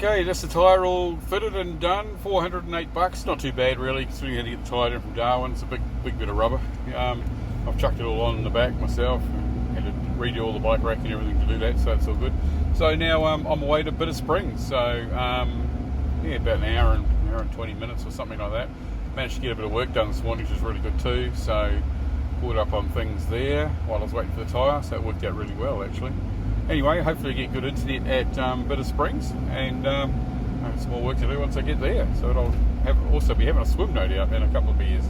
Okay, that's the tyre all fitted and done. $408, not too bad really, considering you had to get the tyre in from Darwin. It's a big bit of rubber. I've chucked it all on in the back myself. Had to redo all the bike rack and everything to do that, so it's all good. So now I'm away to Bitter Springs. So yeah, about an hour and 20 minutes or something like that. Managed to get a bit of work done this morning, which was really good too. So caught up on things there while I was waiting for the tyre, so it worked out really well actually. Anyway, hopefully I get good internet at Bitter Springs, and I have some more work to do once I get there. So I'll also be having a swim, no doubt, in a couple of beers.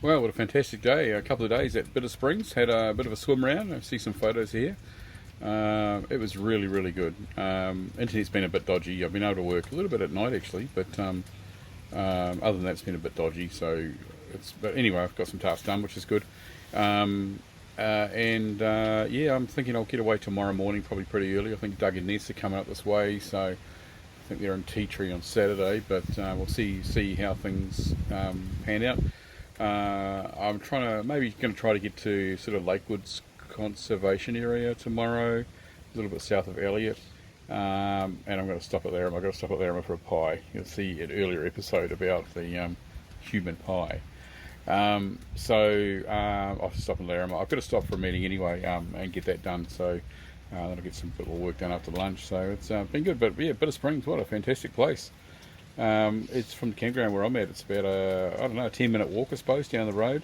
Well, what a fantastic day. A couple of days at Bitter Springs. Had a bit of a swim round. I see some photos here. It was really, really good. Internet's been a bit dodgy. I've been able to work a little bit at night actually, but other than that, it's been a bit dodgy. But anyway, I've got some tasks done, which is good. Yeah, I'm thinking I'll get away tomorrow morning, probably pretty early. I think Doug and Ness are coming up this way, so I think they're in Tea Tree on Saturday. But we'll see how things pan out. I'm going to try to get to sort of Lakewood's conservation area tomorrow, a little bit south of Elliot, and I'm going to stop at Larrimah. I've got to stop at Larrimah for a pie. You'll see an earlier episode about the human pie. I'll have to stop in Larrimah. I've got to stop for a meeting anyway and get that done, so then I'll get some bit more work done after lunch. So it's been good, but yeah, Bitter Springs, what a fantastic place. It's from the campground where I'm at. It's about a 10-minute walk, I suppose, down the road.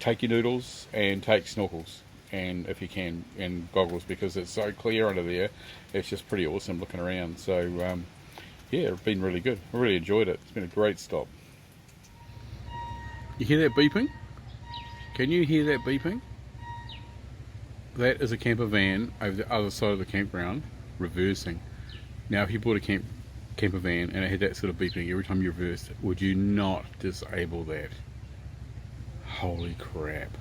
Take your noodles and take snorkels, and if you can, and goggles, because it's so clear under there. It's just pretty awesome looking around. So yeah, it's been really good. I really enjoyed it. It's been a great stop. You hear that beeping? Can you hear that beeping? That is a camper van over the other side of the campground reversing. Now, if you bought a camper van and it had that sort of beeping every time you reversed, would you not disable that? Holy crap.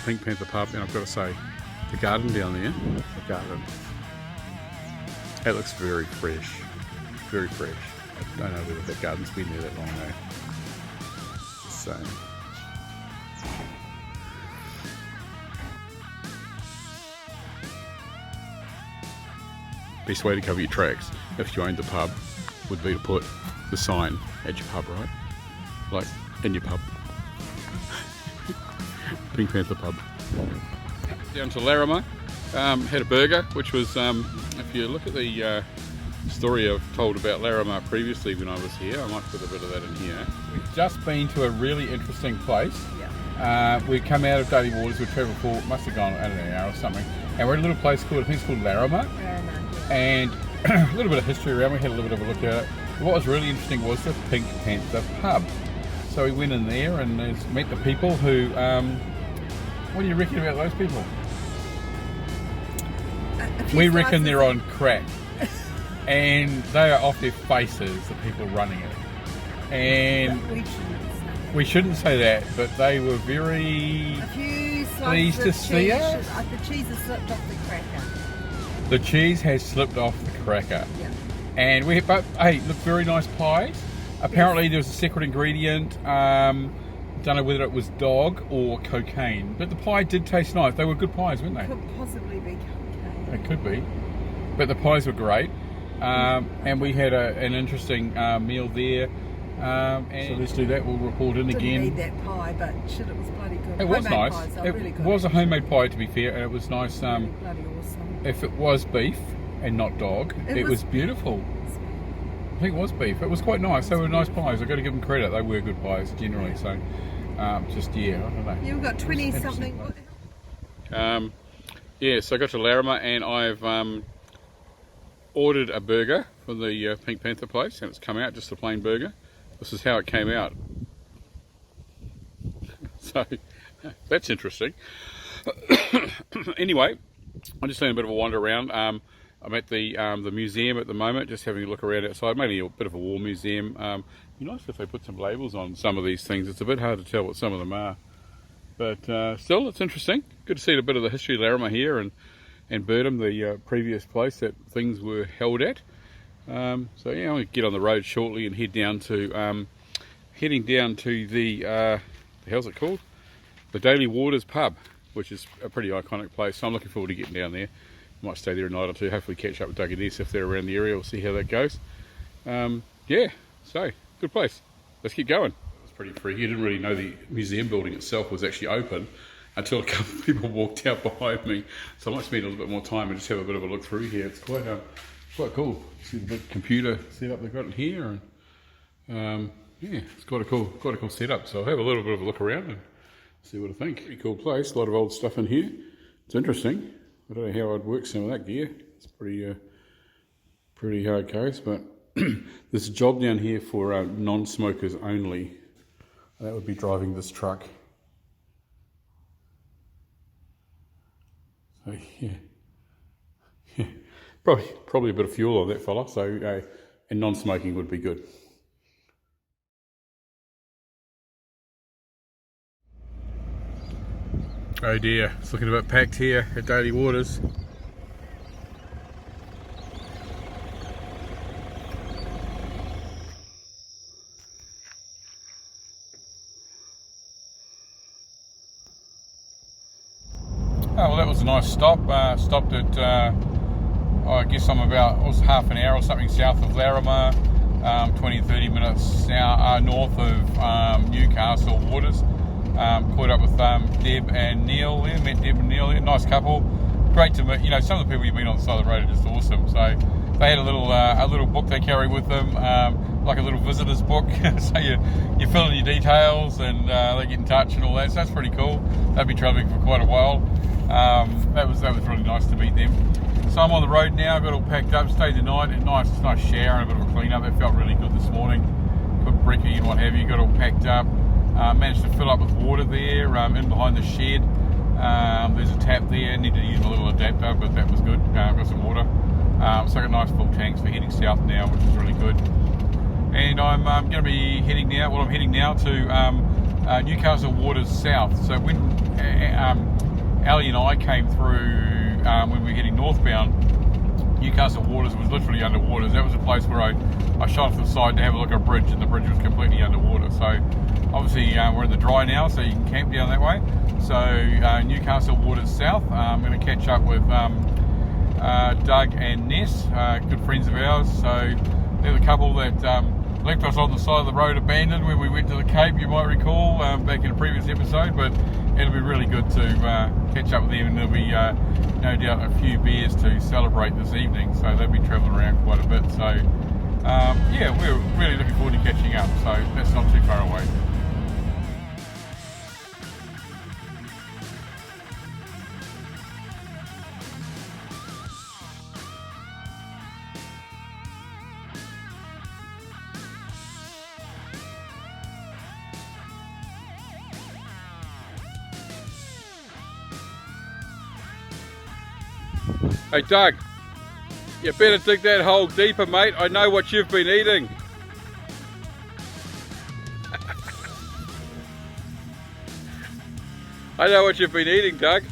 Pink Panther pub, and I've got to say, the garden down there, it looks very fresh, very fresh. I don't know whether that garden's been there that long though. So best way to cover your tracks if you owned the pub would be to put the sign at your pub, right? Like in your pub. Pink Panther pub. Down to Larrimah, had a burger, which was, if you look at the story I've told about Larrimah previously when I was here, I might put a bit of that in here. We've just been to a really interesting place. We've come out of Daily Waters, we've travelled for, must have gone, I don't know, an hour or something, and we're at a little place called, I think it's called Larrimah. And a little bit of history around, we had a little bit of a look at it. What was really interesting was the Pink Panther pub. So we went in there and met the people who, what do you reckon about those people? We reckon they're on crack. And they are off their faces, the people running it. And we shouldn't say that, but they were very pleased to see us. The cheese has slipped off the cracker. The cheese has slipped off the cracker. Yeah. And but hey, look, very nice pies. Apparently there was a secret ingredient. Don't know whether it was dog or cocaine, but the pie did taste nice. They were good pies, weren't they? Could possibly be cocaine. It could be, but the pies were great. And we had an interesting meal there. And so let's do that. We'll report in again. Didn't need that pie, but shit, it was bloody good. It was nice. Pies are It really good, was a homemade pie, to be fair, and it was nice. really bloody awesome. If it was beef and not dog, it was beautiful. I think it was beef. It was quite nice. They were nice pies. I've got to give them credit. They were good pies generally. So, I don't know. Yeah, we've got 20 something. Yeah, so I got to Larrimah and I've ordered a burger from the Pink Panther place, and it's come out just a plain burger. This is how it came out. So that's interesting. Anyway, I'm just doing a bit of a wander around. I'm at the museum at the moment, just having a look around outside. Mainly a bit of a war museum. It'd be nice if they put some labels on some of these things. It's a bit hard to tell what some of them are, but still, it's interesting. Good to see a bit of the history of Larrimah here and Birdham, the previous place that things were held at. So yeah, I'm going to get on the road shortly and head down to heading down to the how's it called? The Daily Waters pub, which is a pretty iconic place. So I'm looking forward to getting down there. Might stay there a night or two. Hopefully catch up with Doug and Ness if they're around the area. We'll see how that goes. Yeah, so good place. Let's keep going. It was pretty freaky. I didn't really know the museum building itself was actually open until a couple of people walked out behind me. So I might spend a little bit more time and just have a bit of a look through here. It's quite cool. See the big computer setup they've got in here, and yeah, it's quite a cool setup. So I'll have a little bit of a look around and see what I think. Pretty cool place. A lot of old stuff in here. It's interesting. I don't know how I'd work some of that gear. It's pretty hard case, but there's a job down here for non-smokers only. That would be driving this truck. So yeah. Probably a bit of fuel on that fella. So and non-smoking would be good. Oh dear, it's looking a bit packed here at Daily Waters. Oh, well, that was a nice stop. Stopped at, I guess I'm about, it was half an hour or something south of Larrimah, 20-30 minutes now, north of Newcastle Waters. Caught up with Deb and Neil there, met Deb and Neil there, nice couple. Great to meet, some of the people you've been on the side of the road are just awesome. So they had a little book they carry with them, like a little visitor's book. So you fill in your details and they get in touch and all that, so that's pretty cool. They've been travelling for quite a while. That was really nice to meet them. So I'm on the road now, got all packed up, stayed the night, a nice shower and a bit of a clean up. That felt really good this morning. Cooked brekkie and what have you, got all packed up. Managed to fill up with water there in behind the shed. There's a tap there, needed to use a little adapter, but that was good. Got some water. So I got nice full tanks for heading south now, which is really good. And I'm going to be heading now, I'm heading now to Newcastle Waters South. So when Ali and I came through, when we were heading northbound, Newcastle Waters was literally underwater. That was a place where I shot off the side to have a look at a bridge, and the bridge was completely underwater. So obviously we're in the dry now, so you can camp down that way. So Newcastle Waters South. I'm going to catch up with Doug and Ness, good friends of ours. So they're the couple that left us on the side of the road abandoned when we went to the Cape, you might recall, back in a previous episode. But it'll be really good to catch up with them, and there'll be no doubt a few beers to celebrate this evening. So they'll be travelling around quite a bit. So yeah, we're really looking forward to catching up. So that's not too far away. Hey Doug, you better dig that hole deeper, mate. I know what you've been eating. I know what you've been eating, Doug.